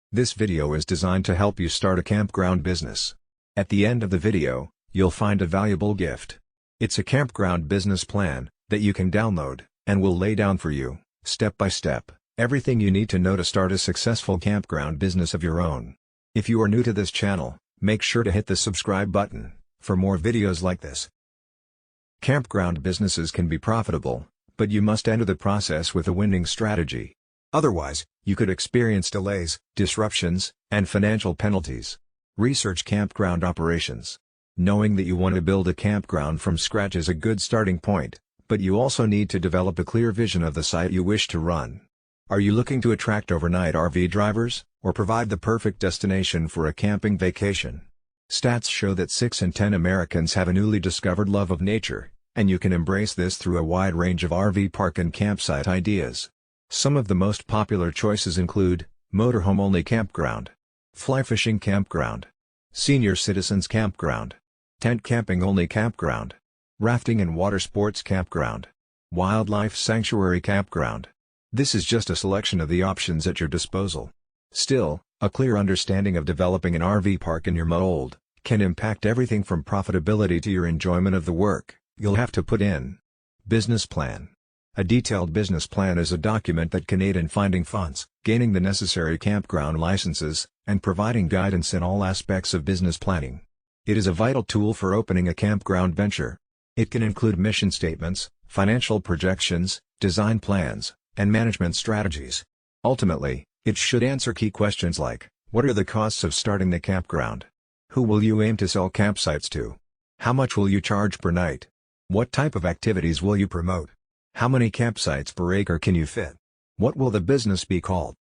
This video is designed to help you start a campground business. At the end of the video, you'll find a valuable gift. It's a campground business plan that you can download, and will lay down for you, step by step, everything you need to know to start a successful campground business of your own. If you are new to this channel, make sure to hit the subscribe button for more videos like this. Campground businesses can be profitable, but you must enter the process with a winning strategy. Otherwise, you could experience delays, disruptions, and financial penalties. Research campground operations. Knowing that you want to build a campground from scratch is a good starting point, but you also need to develop a clear vision of the site you wish to run. Are you looking to attract overnight RV drivers, or provide the perfect destination for a camping vacation? Stats show that 6 in 10 Americans have a newly discovered love of nature, and you can embrace this through a wide range of RV park and campsite ideas. Some of the most popular choices include motorhome-only campground, fly fishing campground, senior citizens campground, tent camping-only campground, rafting and water sports campground, wildlife sanctuary campground. This is just a selection of the options at your disposal. Still, a clear understanding of developing an RV park in your mold can impact everything from profitability to your enjoyment of the work you'll have to put in. Business plan. A detailed business plan is a document that can aid in finding funds, gaining the necessary campground licenses, and providing guidance in all aspects of business planning. It is a vital tool for opening a campground venture. It can include mission statements, financial projections, design plans, and management strategies. Ultimately, it should answer key questions like, what are the costs of starting the campground? Who will you aim to sell campsites to? How much will you charge per night? What type of activities will you promote? How many campsites per acre can you fit? What will the business be called?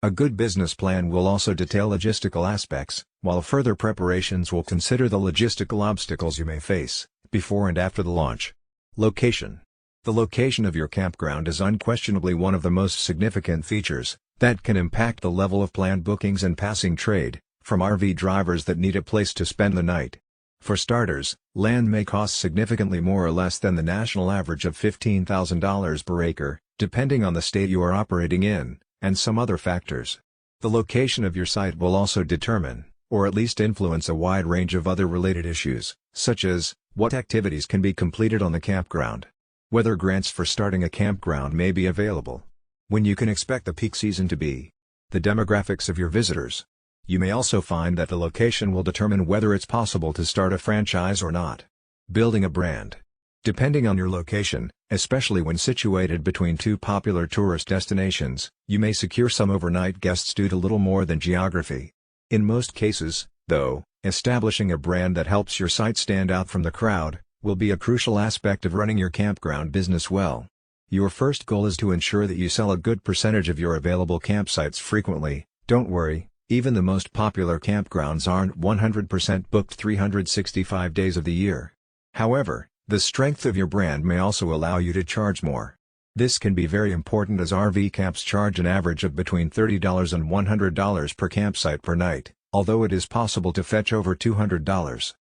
A good business plan will also detail logistical aspects, while further preparations will consider the logistical obstacles you may face before and after the launch. Location. The location of your campground is unquestionably one of the most significant features that can impact the level of planned bookings and passing trade from RV drivers that need a place to spend the night. For starters, land may cost significantly more or less than the national average of $15,000 per acre, depending on the state you are operating in, and some other factors. The location of your site will also determine, or at least influence, a wide range of other related issues, such as, what activities can be completed on the campground, whether grants for starting a campground may be available, when you can expect the peak season to be, the demographics of your visitors. You may also find that the location will determine whether it's possible to start a franchise or not. Building a brand. Depending on your location, especially when situated between two popular tourist destinations, you may secure some overnight guests due to little more than geography. In most cases, though, establishing a brand that helps your site stand out from the crowd will be a crucial aspect of running your campground business well. Your first goal is to ensure that you sell a good percentage of your available campsites frequently. Don't worry. Even the most popular campgrounds aren't 100% booked 365 days of the year. However, the strength of your brand may also allow you to charge more. This can be very important as RV camps charge an average of between $30 and $100 per campsite per night, although it is possible to fetch over $200.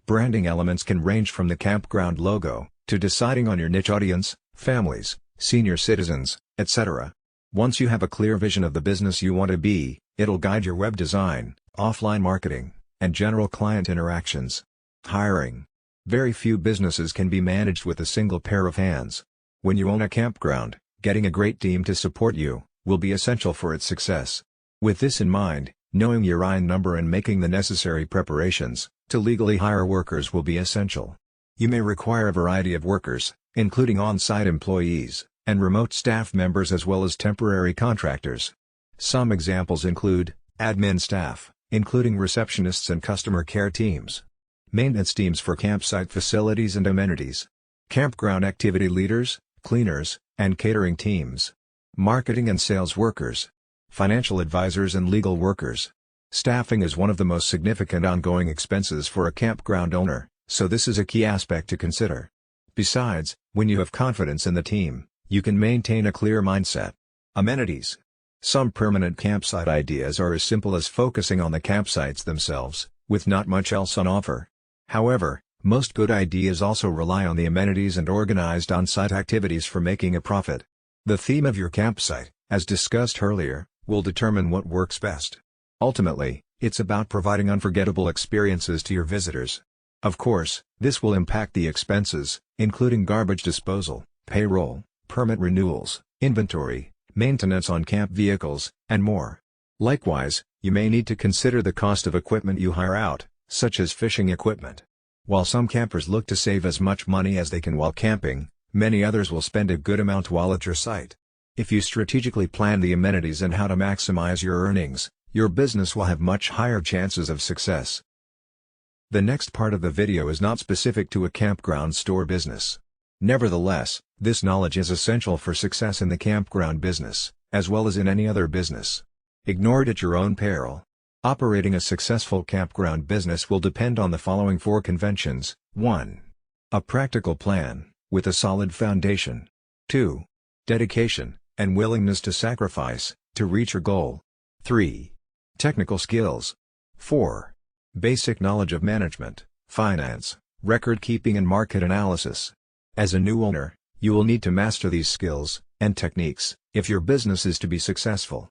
Branding elements can range from the campground logo, to deciding on your niche audience, families, senior citizens, etc. Once you have a clear vision of the business you want to be, it'll guide your web design, offline marketing, and general client interactions. Hiring. Very few businesses can be managed with a single pair of hands. When you own a campground, getting a great team to support you will be essential for its success. With this in mind, knowing your IN number and making the necessary preparations to legally hire workers will be essential. You may require a variety of workers, including on-site employees and remote staff members as well as temporary contractors. Some examples include admin staff, including receptionists and customer care teams, maintenance teams for campsite facilities and amenities, campground activity leaders, cleaners, and catering teams, marketing and sales workers, financial advisors and legal workers. Staffing is one of the most significant ongoing expenses for a campground owner, so this is a key aspect to consider. Besides, when you have confidence in the team, you can maintain a clear mindset. Amenities. Some permanent campsite ideas are as simple as focusing on the campsites themselves, with not much else on offer. However, most good ideas also rely on the amenities and organized on-site activities for making a profit. The theme of your campsite, as discussed earlier, will determine what works best. Ultimately, it's about providing unforgettable experiences to your visitors. Of course, this will impact the expenses, including garbage disposal, payroll, permit renewals, inventory, maintenance on camp vehicles, and more. Likewise, you may need to consider the cost of equipment you hire out, such as fishing equipment. While some campers look to save as much money as they can while camping, many others will spend a good amount while at your site. If you strategically plan the amenities and how to maximize your earnings, your business will have much higher chances of success. The next part of the video is not specific to a campground store business. Nevertheless, this knowledge is essential for success in the campground business, as well as in any other business. Ignore it at your own peril. Operating a successful campground business will depend on the following 4 conventions. 1. A practical plan, with a solid foundation. 2. Dedication, and willingness to sacrifice, to reach your goal. 3. Technical skills. 4. Basic knowledge of management, finance, record keeping and market analysis. As a new owner, you will need to master these skills and techniques if your business is to be successful.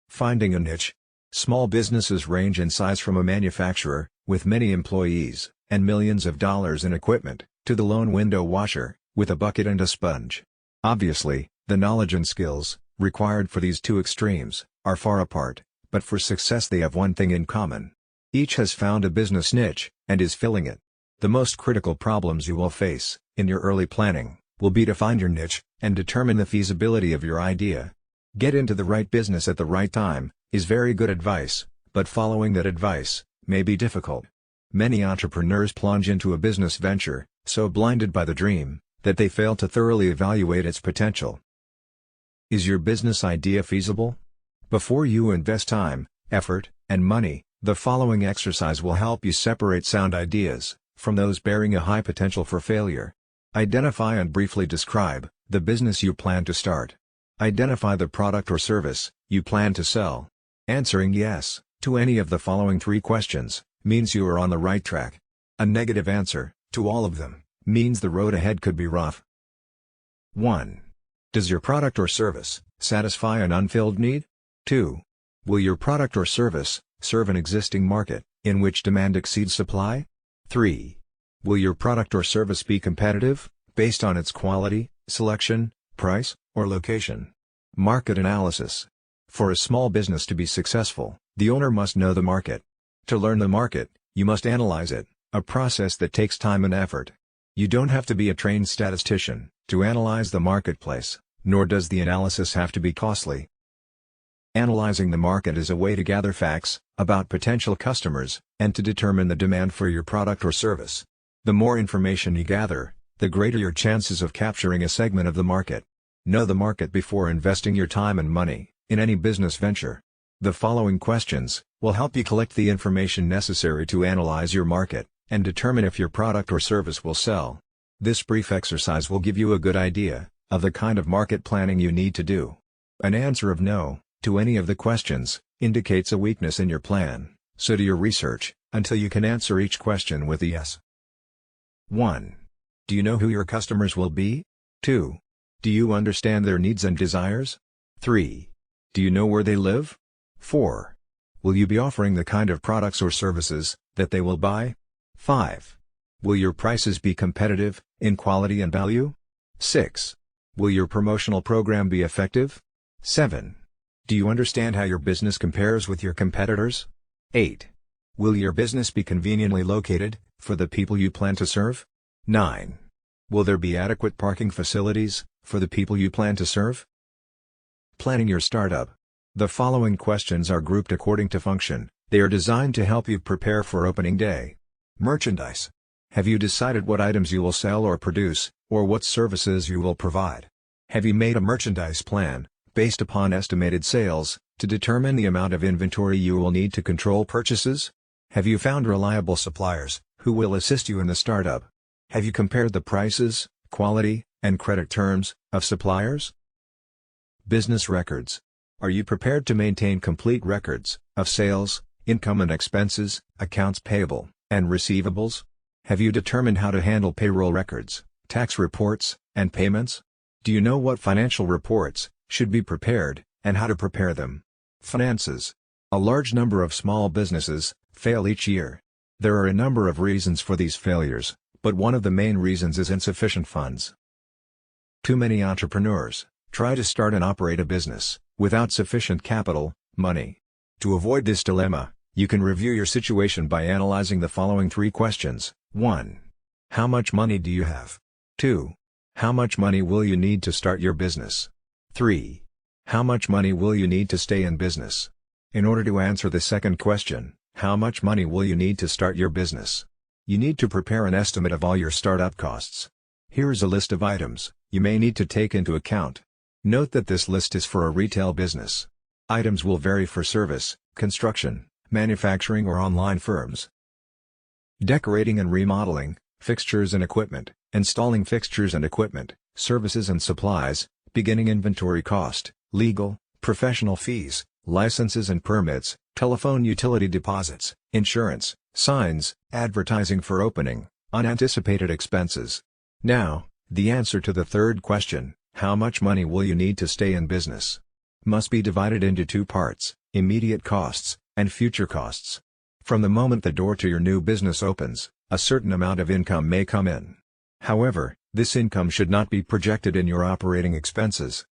Finding a niche. Small businesses range in size from a manufacturer, with many employees, and millions of dollars in equipment, to the lone window washer, with a bucket and a sponge. Obviously, the knowledge and skills, required for these two extremes, are far apart, but for success they have one thing in common. Each has found a business niche, and is filling it. The most critical problems you will face, in your early planning, will be to find your niche, and determine the feasibility of your idea. Get into the right business at the right time, is very good advice, but following that advice, may be difficult. Many entrepreneurs plunge into a business venture, so blinded by the dream, that they fail to thoroughly evaluate its potential. Is your business idea feasible? Before you invest time, effort, and money, the following exercise will help you separate sound ideas from those bearing a high potential for failure. Identify and briefly describe the business you plan to start. Identify the product or service you plan to sell. Answering yes to any of the following 3 questions means you are on the right track. A negative answer to all of them means the road ahead could be rough. 1. Does your product or service satisfy an unfilled need? 2. Will your product or service serve an existing market in which demand exceeds supply? 3. Will your product or service be competitive based on its quality, selection, price, or location? Market analysis. For a small business to be successful, the owner must know the market. To learn the market, you must analyze it, a process that takes time and effort. You don't have to be a trained statistician to analyze the marketplace, nor does the analysis have to be costly. Analyzing the market is a way to gather facts about potential customers, and to determine the demand for your product or service. The more information you gather, the greater your chances of capturing a segment of the market. Know the market before investing your time and money in any business venture. The following questions will help you collect the information necessary to analyze your market, and determine if your product or service will sell. This brief exercise will give you a good idea of the kind of market planning you need to do. An answer of no to any of the questions indicates a weakness in your plan, so do your research until you can answer each question with a yes. 1. Do you know who your customers will be? 2. Do you understand their needs and desires? 3. Do you know where they live? 4. Will you be offering the kind of products or services that they will buy? 5. Will your prices be competitive in quality and value? 6. Will your promotional program be effective? 7. Do you understand how your business compares with your competitors? 8. Will your business be conveniently located for the people you plan to serve? 9. Will there be adequate parking facilities for the people you plan to serve? Planning your startup. The following questions are grouped according to function. They are designed to help you prepare for opening day. Merchandise. Have you decided what items you will sell or produce, or what services you will provide? Have you made a merchandise plan, based upon estimated sales, to determine the amount of inventory you will need to control purchases? Have you found reliable suppliers, who will assist you in the startup? Have you compared the prices, quality, and credit terms of suppliers? Business records. Are you prepared to maintain complete records of sales, income and expenses, accounts payable, and receivables? Have you determined how to handle payroll records, tax reports, and payments? Do you know what financial reports should be prepared and how to prepare them. Finances. A large number of small businesses fail each year. There are a number of reasons for these failures, but one of the main reasons is insufficient funds. Too many entrepreneurs try to start and operate a business without sufficient capital, money. To avoid this dilemma, you can review your situation by analyzing the following 3 questions. 1. How much money do you have? 2. How much money will you need to start your business? 3. How much money will you need to stay in business? In order to answer the second question, how much money will you need to start your business? You need to prepare an estimate of all your startup costs. Here is a list of items you may need to take into account. Note that this list is for a retail business. Items will vary for service, construction, manufacturing or online firms. Decorating and remodeling, fixtures and equipment, installing fixtures and equipment, services and supplies, beginning inventory cost, legal, professional fees, licenses and permits, telephone utility deposits, insurance, signs, advertising for opening, unanticipated expenses. Now, the answer to the third question, how much money will you need to stay in business? Must be divided into 2 parts, immediate costs, and future costs. From the moment the door to your new business opens, a certain amount of income may come in. However, this income should not be projected in your operating expenses.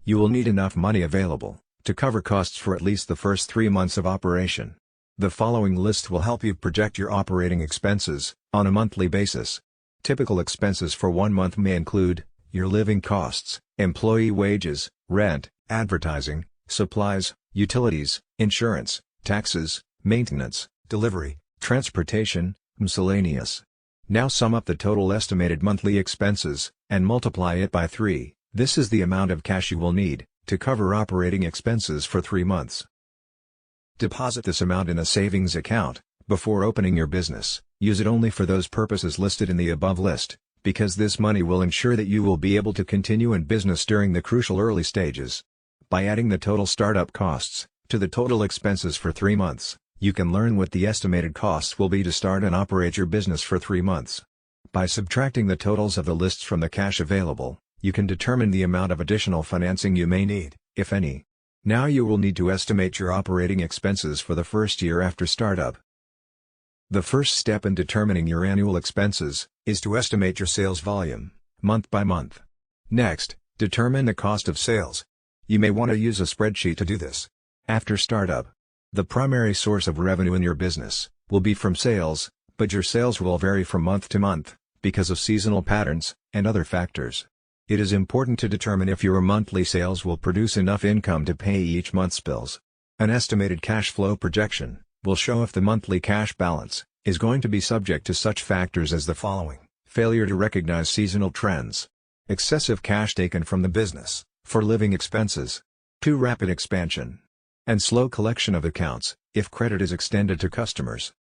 You will need enough money available to cover costs for at least the first 3 months of operation. The following list will help you project your operating expenses on a monthly basis. Typical expenses for 1 month may include your living costs, employee wages, rent, advertising, supplies, utilities, insurance, taxes, maintenance, delivery, transportation, miscellaneous. Now sum up the total estimated monthly expenses and multiply it by 3. This is the amount of cash you will need to cover operating expenses for 3 months. Deposit this amount in a savings account before opening your business. Use it only for those purposes listed in the above list, because this money will ensure that you will be able to continue in business during the crucial early stages. By adding the total startup costs to the total expenses for 3 months, you can learn what the estimated costs will be to start and operate your business for 3 months. By subtracting the totals of the lists from the cash available, you can determine the amount of additional financing you may need, if any. Now you will need to estimate your operating expenses for the first year after startup. The first step in determining your annual expenses is to estimate your sales volume, month by month. Next, determine the cost of sales. You may want to use a spreadsheet to do this. After startup, the primary source of revenue in your business will be from sales, but your sales will vary from month to month because of seasonal patterns and other factors. It is important to determine if your monthly sales will produce enough income to pay each month's bills. An estimated cash flow projection will show if the monthly cash balance is going to be subject to such factors as the following: failure to recognize seasonal trends, excessive cash taken from the business for living expenses, too rapid expansion, and slow collection of accounts if credit is extended to customers.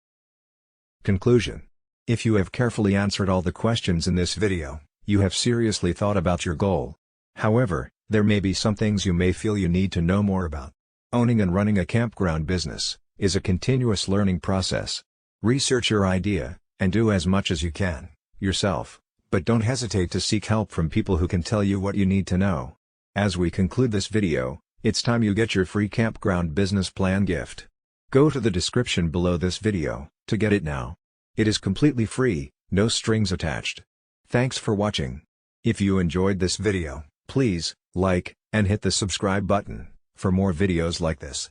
Conclusion: if you have carefully answered all the questions in this video, you have seriously thought about your goal. However, there may be some things you may feel you need to know more about. Owning and running a campground business is a continuous learning process. Research your idea, and do as much as you can, yourself, but don't hesitate to seek help from people who can tell you what you need to know. As we conclude this video, it's time you get your free Campground business plan gift. Go to the description below this video to get it now. It is completely free, no strings attached. Thanks for watching. If you enjoyed this video, please like and hit the subscribe button for more videos like this.